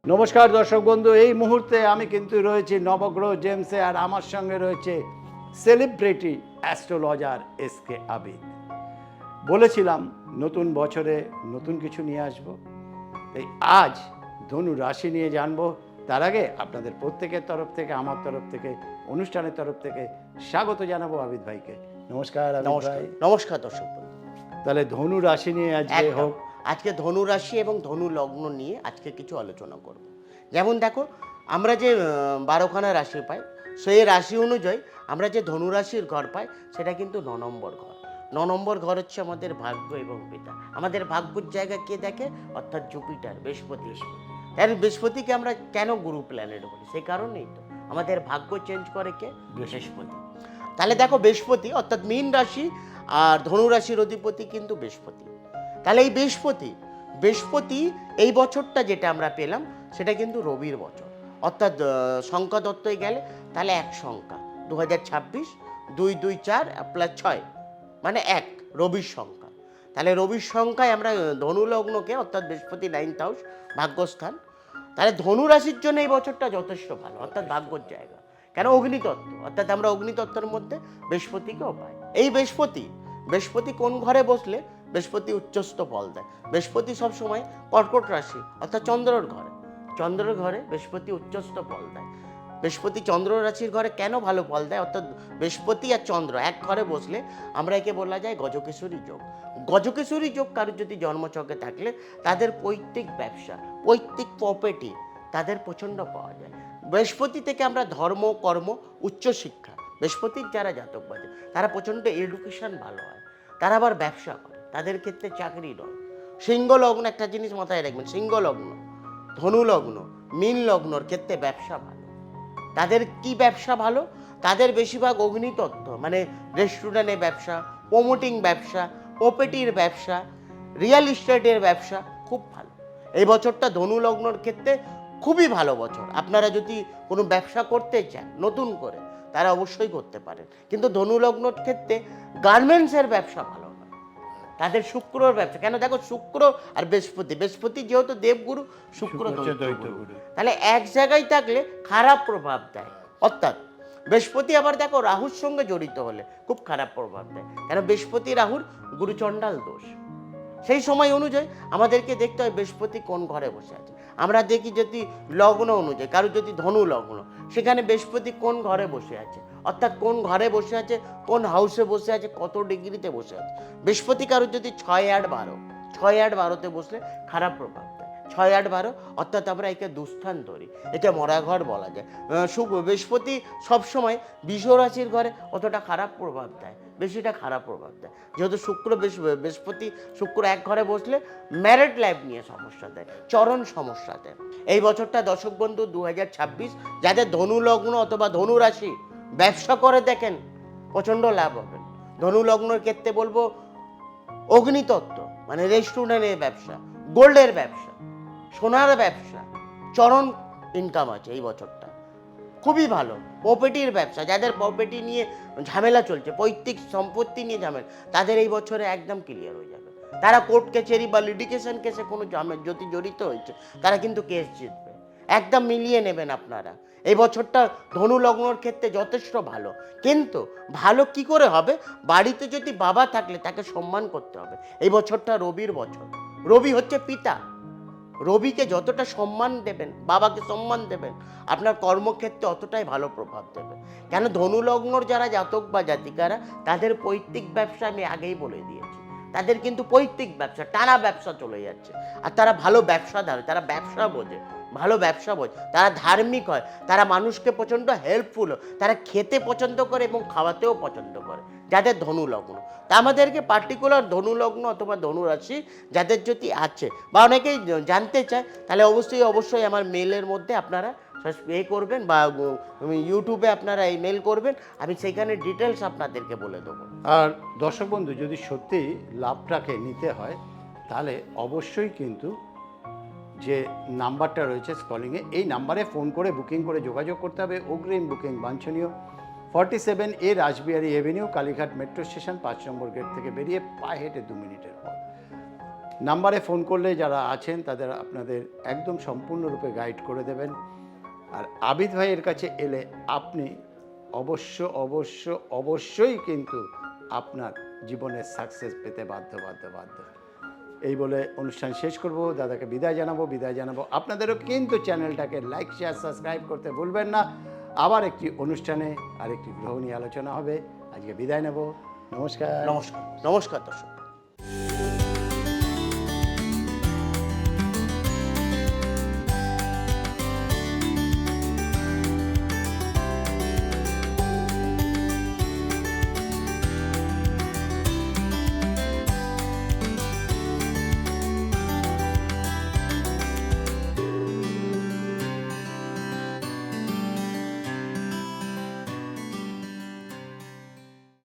নমস্কার দর্শক বন্ধু, এই মুহূর্তে আমি কিন্তু রয়েছি নবগ্রহ জেমসে, আর আমার সঙ্গে রয়েছে সেলিব্রিটি অ্যাস্ট্রোলজার এসকে আবিদ। বলেছিলাম নতুন বছরে নতুন কিছু নিয়ে আসব, তাই আজ ধনু রাশি নিয়ে জানবো। তার আগে আপনাদের প্রত্যেকের তরফ থেকে, আমার তরফ থেকে, অনুষ্ঠানের তরফ থেকে স্বাগত জানাবো আবিদ ভাইকে। নমস্কার আবিদ ভাই। নমস্কার দর্শক বন্ধু। তাহলে ধনু রাশি নিয়ে আজকে একদম। হোক। আজকে ধনু রাশি এবং ধনু লগ্ন নিয়ে আজকে কিছু আলোচনা করব। যেমন দেখো, আমরা যে 12খানা রাশি পাই, সেই রাশি অনুযায়ী আমরা যে ধনু রাশির ঘর পাই সেটা কিন্তু 9 নম্বর ঘর। 9 নম্বর ঘর হচ্ছে আমাদের ভাগ্য এবং পিতা। আমাদের ভাগ্যের জায়গা কে দেখে? অর্থাৎ জুপিটার, বৃহস্পতি। তাই বৃহস্পতিকে আমরা কেন গুরু প্ল্যানেট বলি? সেই কারণেই তো আমাদের ভাগ্য চেঞ্জ করে কে? বৃহস্পতি। তাহলে দেখো, বৃহস্পতি অর্থাৎ মীন রাশি আর ধনু রাশির অধিপতি কিন্তু বৃহস্পতি। তাহলে এই বৃহস্পতি এই বছরটা যেটা আমরা পেলাম সেটা কিন্তু রবির বছর, অর্থাৎ সংখ্যা দত্তই গেলে তাহলে এক সংখ্যা 2026, 2 2 4 প্লাস 6 মানে 1, রবির সংখ্যা। তাহলে রবির সংখ্যায় আমরা ধনু লগ্নকে, অর্থাৎ বৃহস্পতি 9th হাউস, ভাগ্যস্থান। তাহলে ধনু রাশির জন্য এই বছরটা যথেষ্ট ভালো, অর্থাৎ ভাগ্যর জায়গা। কেন? অগ্নিতত্ত্ব, অর্থাৎ আমরা অগ্নিতত্ত্বের মধ্যে বৃহস্পতিকেও পাই। এই বৃহস্পতি কোন ঘরে বসলে বৃহস্পতি উচ্চস্থ ফল দেয়? বৃহস্পতি সবসময় কর্কট রাশি, অর্থাৎ চন্দ্রের ঘরে বৃহস্পতি উচ্চস্থ ফল দেয়। বৃহস্পতি চন্দ্র রাশির ঘরে কেন ভালো ফল দেয়? অর্থাৎ বৃহস্পতি আর চন্দ্র এক ঘরে বসলে আমরা একে বলা যায় গজকেশরী যোগ। গজকেশরী যোগ কারোর যদি জন্মছকে থাকলে তাদের পৈতৃক ব্যবসা, পৈতৃক প্রপার্টি তাদের প্রচণ্ড পাওয়া যায়। বৃহস্পতি থেকে আমরা ধর্ম, কর্ম, উচ্চশিক্ষা, বৃহস্পতির যারা জাতক বাজে তারা প্রচণ্ড এডুকেশন ভালো হয়, তারা আবার ব্যবসা করে, তাদের ক্ষেত্রে চাকরি নয়। সিংহ লগ্ন, একটা জিনিস মাথায় রাখবেন, সিংহ লগ্ন, ধনু লগ্ন, মীন লগ্নর ক্ষেত্রে ব্যবসা ভালো। তাদের কি ব্যবসা ভালো? তাদের বেশিরভাগ অগ্নিতত্ত্ব, মানে রেস্টুরেন্টের ব্যবসা, প্রমোটিং ব্যবসা, প্রপার্টির ব্যবসা, রিয়েল এস্টেটের ব্যবসা খুব ভালো। এই বছরটা ধনু লগ্নর ক্ষেত্রে খুবই ভালো বছর। আপনারা যদি কোনো ব্যবসা করতে চান নতুন করে, তারা অবশ্যই করতে পারেন। কিন্তু ধনু লগ্নর ক্ষেত্রে গার্মেন্টসের ব্যবসা ভালো না, তাদের শুক্রর ব্যবসা। কেন? দেখো, শুক্র আর বৃহস্পতি যেহেতু দেবগুরু, শুক্র দৈত্যগুরু। তাহলে এক জায়গায় থাকলে খারাপ প্রভাব দেয়। অর্থাৎ বৃহস্পতি আবার দেখো রাহুর সঙ্গে জড়িত হলে খুব খারাপ প্রভাব দেয়। কেন? বৃহস্পতি রাহুর গুরুচণ্ডাল দোষ। সেই সময় অনুযায়ী আমাদেরকে দেখতে হয় বৃহস্পতি কোন ঘরে বসে আছে। আমরা দেখি যদি লগ্ন অনুযায়ী, কারো যদি ধনু লগ্ন, সেখানে বৃহস্পতি কোন ঘরে বসে আছে, অর্থাৎ কোন ঘরে বসে আছে, কোন হাউসে বসে আছে, কত ডিগ্রিতে বসে আছে। বৃহস্পতি কারো যদি 6 8 12, 6 8 12তে বসলে খারাপ প্রভাব দেয়। 6 8 12 অর্থাৎ আমরা একে দুস্থান ধরি, এটা মরাঘর বলা যায়। বৃহস্পতি সবসময় বৃষ রাশির ঘরে অতটা খারাপ প্রভাব দেয়, বেশিটা খারাপ প্রভাব দেয়। যেহেতু বৃহস্পতি শুক্র এক ঘরে বসলে ম্যারিড লাইফ নিয়ে সমস্যা দেয়, চরম সমস্যা দেয়। এই বছরটা দর্শক বন্ধু 2026 যাদের ধনু লগ্ন অথবা ধনু রাশি ব্যবসা করে দেখেন প্রচণ্ড লাভ হবে। ধনু লগ্নের ক্ষেত্রে বলবো অগ্নিতত্ত্ব, মানে রেস্টুরেন্টের ব্যবসা, গোল্ডের ব্যবসা, সোনার ব্যবসা, চরম ইনকাম আছে এই বছরটা, খুবই ভালো। প্রপার্টির ব্যবসা, যাদের প্রপার্টি নিয়ে ঝামেলা চলছে, পৈতৃক সম্পত্তি নিয়ে ঝামেলা, তাদের এই বছরে একদম ক্লিয়ার হয়ে যাবে। তারা কোর্ট কাছারি বা লিটিগেশন কেসে কোনো যদি জড়িত হয়েছে, তারা কিন্তু কেস জিতবে। একদম মিলিয়ে নেবেন আপনারা। এই বছরটা ধনু লগ্নর ক্ষেত্রে যথেষ্ট ভালো। কিন্তু ভালো কি করে হবে? বাড়িতে যদি বাবা থাকলে তাকে সম্মান করতে হবে। এই বছরটা রবির বছর, রবি হচ্ছে পিতা। রবিকে যতটা সম্মান দেবেন, বাবাকে সম্মান দেবেন, আপনার কর্মক্ষেত্রে অতটাই ভালো প্রভাব দেবে। কেন? ধনু লগ্নর যারা জাতক বা জাতিকারা, তাদের পৈতৃক ব্যবসা আমি আগেই বলে দিয়েছি, তাদের কিন্তু পৈতৃক ব্যবসা, টানা ব্যবসা চলে যাচ্ছে। আর তারা ভালো ব্যবসাদার, তারা ব্যবসা বোঝে, ভালো ব্যবসা বোঝে, তারা ধার্মিক হয়, তারা মানুষকে প্রচণ্ড হেল্পফুল হয়, তারা খেতে পছন্দ করে এবং খাওয়াতেও পছন্দ করে, যাদের ধনু লগ্ন। তা আমাদেরকে পার্টিকুলার ধনু লগ্ন অথবা ধনু রাশি যাদের যদি আছে বা অনেকেই জানতে চায়, তাহলে অবশ্যই আমার মেলের মধ্যে আপনারা করবেন বা ইউটিউবে আপনারা মেল করবেন, আমি সেইখানে ডিটেলস আপনাদেরকে বলে দেবো। আর দর্শক বন্ধু, যদি সত্যি লাভটাকে নিতে হয় তাহলে অবশ্যই কিন্তু যে নাম্বারটা রয়েছে স্কলিংয়ে, এই নাম্বারে ফোন করে বুকিং করে যোগাযোগ করতে হবে। অগ্রিম বুকিং বাঞ্ছনীয়। 47A Rashbehari Avenue, Kalighat metro station, 5 নম্বর গেট থেকে বেরিয়ে পায়ে হেঁটে 2 মিনিটের পর। নাম্বারে ফোন করলে যারা আছেন তাদের আপনাদের একদম সম্পূর্ণরূপে গাইড করে দেবেন। আর আবিদ ভাইয়ের কাছে এলে আপনি অবশ্যই কিন্তু আপনার জীবনের সাকসেস পেতে বাধ্য। এই বলে অনুষ্ঠান শেষ করব, দাদাকে বিদায় জানাবো। আপনাদেরও কিন্তু চ্যানেলটাকে লাইক শেয়ার সাবস্ক্রাইব করতে ভুলবেন না। আবার একটি অনুষ্ঠানে আরেকটি গ্রহ নিয়ে আলোচনা হবে। আজকে বিদায় নেব। নমস্কার। নমস্কার দর্শক।